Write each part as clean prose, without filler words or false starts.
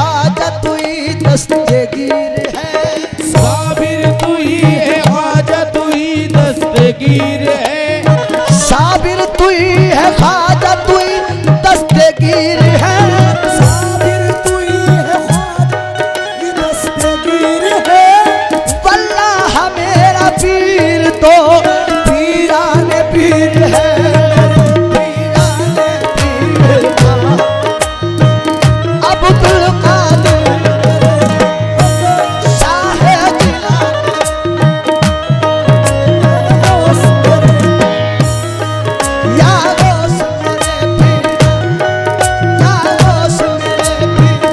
ख्वाजा तू ही दस्तगीर है, साबिर तू ही है ख्वाजा तू ही दस्तगीर है, साबिर तू ही है ख्वाजा तू ही दस्तगीर है, साबिर तू ही है ख्वाजा ये दस्तगीर है। वल्लाह मेरा पीर तो पीराने पीर है, पीराने पीर का अब्दुल कादिर शाह जिलानी, या गौस मेरे पीर, या गौस मेरे पीर,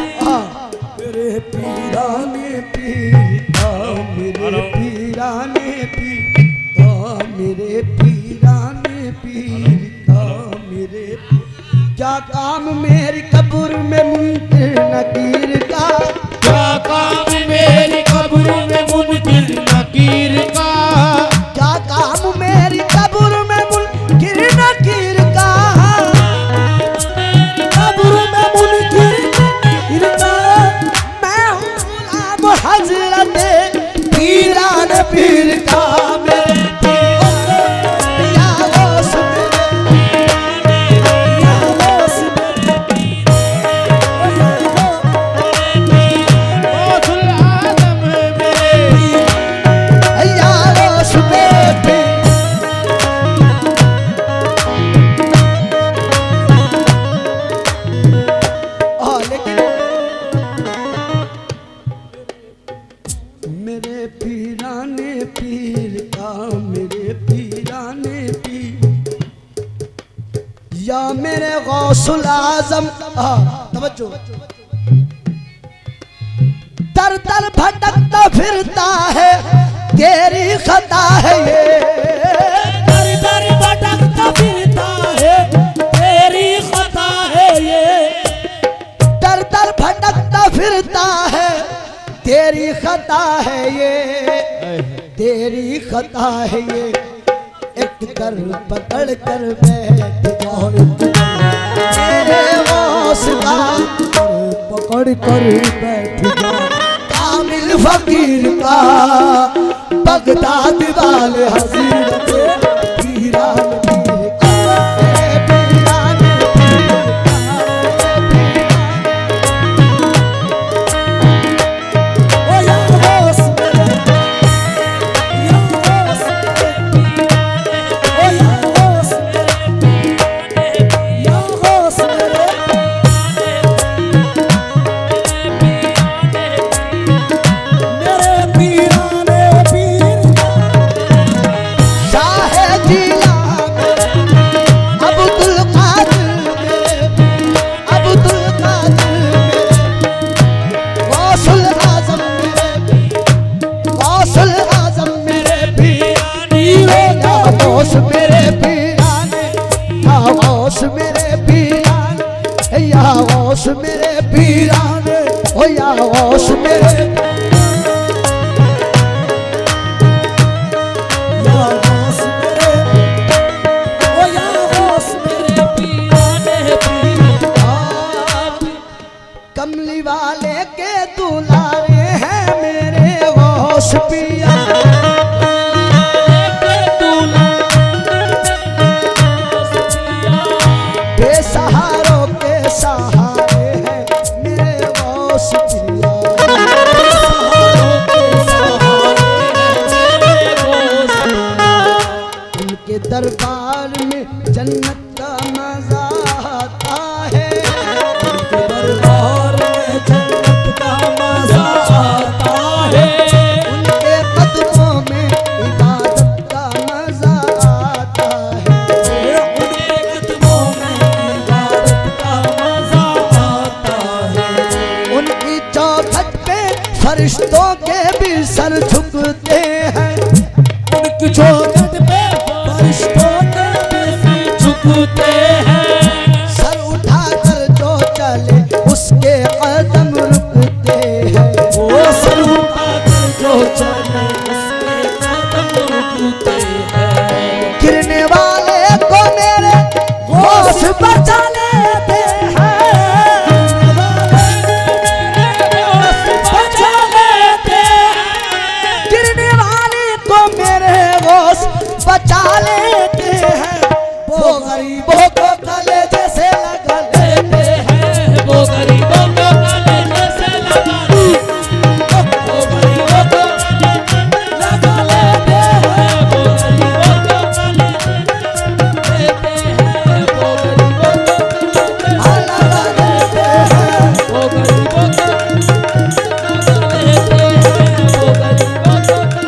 मेरे पीराने पीर का, मेरे पीराने पीर का, मेरे पीराने पीर का, मेरे क्या काम मेरी कब्र में मुनकिर नकीर का, क्या काम मेरी कब्र में मुनकिर नकीर का, क्या काम मेरी कब्र में मुनकिर नकीर का, कब्र में मुनकिर नकीर का। मैं हूँ गुलाम हजरत पीरान पीर का, मेरे पीर या गौस मेरे, या गौस मेरे, गौसुल आज़म मेरे, या गौस मेरे पीर। लेकिन मेरे पीराने पीर का, मेरे पीराने पीर, या मेरे गौसुल आजम, तवज्जो, दर दर भटकता फिरता है तेरी खता है ये, दर दर भटकता फिरता है तेरी खता है ये, दर दर भटकता फिरता है तेरी खता है ये, तेरी खता है ये, एक दर पकड़ कर बैठ जाओ मेरे गौस का, पकड़ कर बैठ जा कामिल फकीर का, बगदाद वाले हज़रत पीरान पीर का, पीरान पीर का, ओ या गौस मेरे, या गौस मेरे, ओ या गौस मेरे, या गौस मेरे, मेरे पीराने पीर शाह जिलानी, अब्दुल कादिर मेरे, अब्दुल कादिर मेरे, गौसुल आज़म मेरे, गौसुल आज़म मेरे पीरानी, या गौस मेरे पीराने, या गौस मेरे पीराने, या गौस मेरे पीराने, ओ या गौस मेरे, या गौस मेरे, ओ या गौस मेरे पीराने पीर। कमली वाले के दुलारे हैं मेरे गौस पिया, बेसहारों के सहारे हैं मेरे गौस पिया, उनके दरबार में जन्नत का मजा आता है, उनके दरबार में जन्नत का मजा आता है, उनके कदमों में इबादत का मजा आता है, उनके कदमों में इबादत का मजा आता है, उनकी चौखट पे फरिश्तों के भी सर झुकते हैं, उनकी चौखट पे फरिश्तों रुकते हैं। सर उठाकर जो चले उसके कदम रुकते हैं। वो सर उठाकर जो चले उसके कदम रुकते हैं। गिरने वाले को मेरे होश बचा लेते हैं। बचा लेते हैं। गिरने वाले को मेरे होश बचा लेते हैं। वो गरीबों को कलेजे से लगा लेते हैं। वो गरीबों को कलेजे से लगा लेते हैं। वो गरीबों को लगा लेते हैं। वो गरीबों को लेते हैं। वो गरीबों को लगा लेते हैं। वो गरीबों को लगा लेते हैं। वो गरीबों को कलेजे से लगा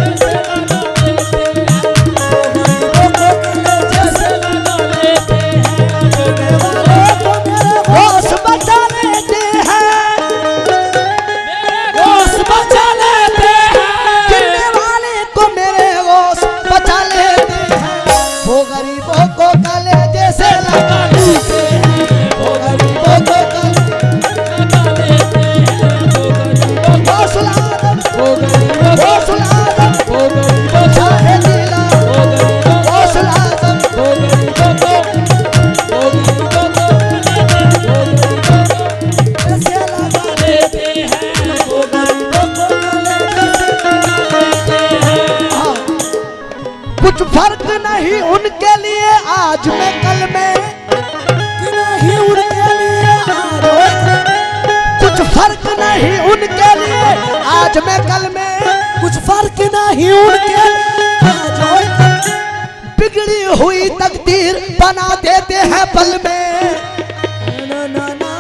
लेते हैं। वो गरीबों को कलेजे से लगा लेते हैं। होश बचा लेते हैं। होश बचा लेते हैं। गिरने वाले को मेरे होश बचा लेते हैं। वो गरीबों को कलेजे से लगा लेते हैं। वो गरीबों को हौसला चाहे दिला हौसला से लगा हाँ। कुछ फर्क नहीं उनके लिए आज में कल में। नहीं उनके लिए कुछ फर्क नहीं उनके लिए आज में कल में। कुछ फर्क नहीं उनके लिए। बिगड़ी हुई तकदीर बना देते हैं पल में। ना ना ना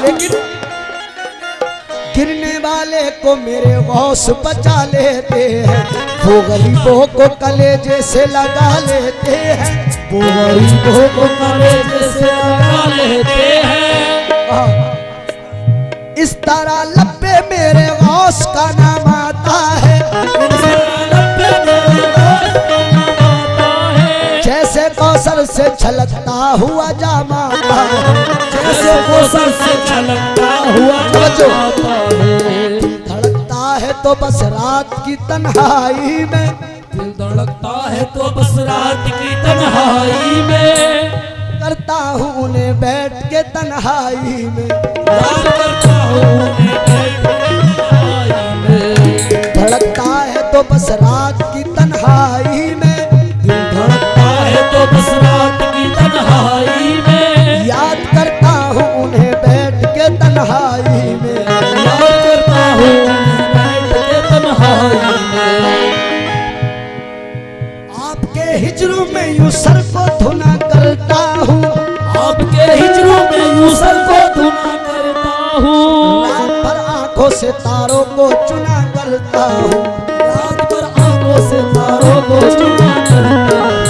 लेकिन गिरने वाले को मेरे गौस बचा लेते हैं। वो गरीबों को कलेजे से लगा लेते हैं। वो गरीबों को कलेजे से लगा लेते हैं। इस तरह लब्बे मेरे गौस का नाम आता है। जैसे कौसर से छलकता हुआ जामा आता है। जैसे कौसर से छलकता हुआ जाता है। धड़कता है तो बस रात की तन्हाई में। दिल धड़कता है तो बस रात की तन्हाई में। करता हूँ उन्हें बैठ के तन्हाई में। याद करता हूँ उन्हें बैठ के तन्हाई में। धड़कता है तो बस रात की तन्हाई में। दिल धड़कता है तो बस रात की तन्हाई में। याद करता हूँ उन्हें बैठ के तन्हाई में। याद करता हूँ उन्हें बैठ के तन्हाई में। आपके हिजरों में यूं सर को धुना करता हूँ। आपके हिजरों में यूं सर को धुना करता हूँ। रात भर आंखों से तारों को चुना करता हूँ। रात भर आंखों से तारों को चुना करता हूँ।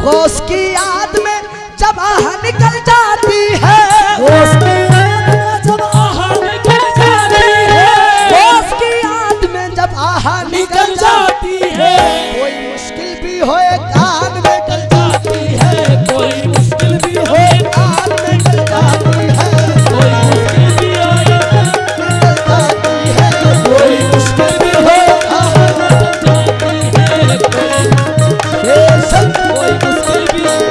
होश की याद में जब आह निकल जाती है। होश की याद में जब आह निकल जाती है। होश की याद में जब आह निकल जाती है। कोई मुश्किल भी होए कान में डल जाती है। कोई मुश्किल भी हो कान में डल जाती है। कोई मुश्किल भी आए डल जाती है। कोई मुश्किल भी हो जाती है। ये सब कोई मुश्किल भी आए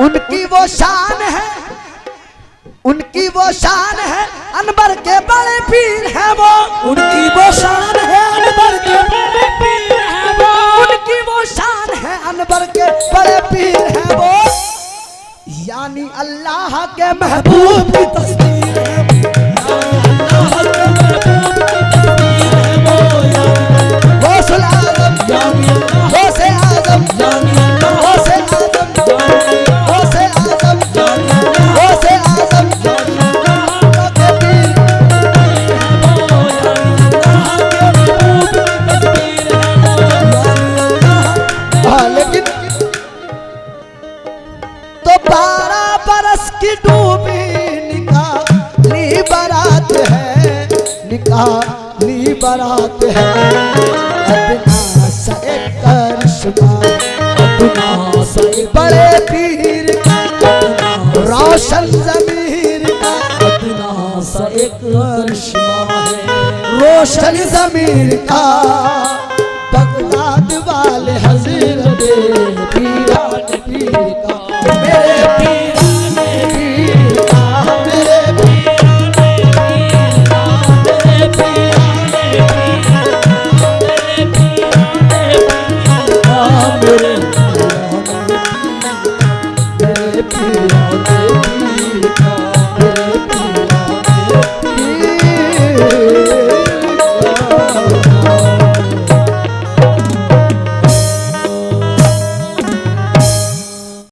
उनकी वो शान है। उनकी वो शान है अनबर के बड़े पीर है वो। उनकी वो शान है अनबर के बड़े पीर है वो। उनकी वो शान है अनबर के बड़े पीर है वो। यानी अल्लाह के महबूब की तस्वीर है। अल्लाह के महबूब की तस्वीर है वो। गौसुल आज़म गौसे आज़म गौसे आज़म गौसे आज़म गौसे आज़म के पीर काली बारात है। अदना सा एक करिश्मा, अदना सा एक बड़े पीर का, रोशन ज़मीर का, अदना सा एक करिश्मा है, रोशन ज़मीर का।